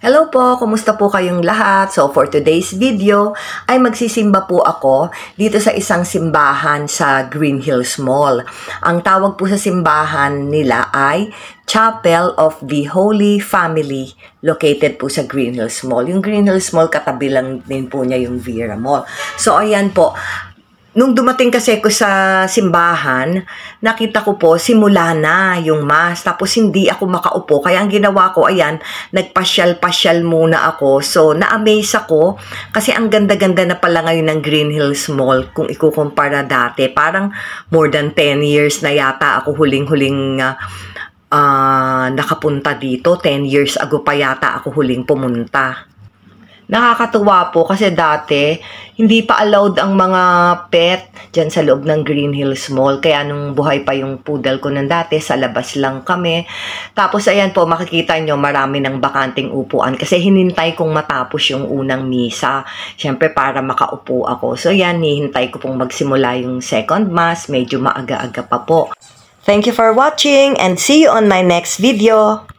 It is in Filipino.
Hello po, kumusta po kayong lahat? So for today's video ay magsisimba po ako dito sa isang simbahan sa Green Hills Mall. Ang tawag po sa simbahan nila ay Chapel of the Holy Family, located po sa Green Hills Mall. Yung Green Hills Mall, katabi lang din po niya yung Vera Mall. So ayan po. Nung dumating kasi ko sa simbahan, nakita ko po simula na yung mass. Tapos hindi ako makaupo. Kaya ang ginawa ko, ayan, nagpasyal-pasyal muna ako. So, na-amaze ako kasi ang ganda-ganda na pala ngayon ng Green Hills Mall kung ikukumpara dati. Parang more than 10 years na yata ako huling-huling nakapunta dito. 10 years ago pa yata ako huling pumunta. Nakakatuwa po kasi dati hindi pa allowed ang mga pet dyan sa loob ng Green Hills Mall. Kaya nung buhay pa yung poodle ko nung dati, sa labas lang kami. Tapos ayan po, makikita nyo marami ng bakanting upuan kasi hinintay kong matapos yung unang misa. Siyempre para makaupo ako. So ayan, hihintay ko pong magsimula yung second mass. Medyo maaga-aga pa po. Thank you for watching and see you on my next video.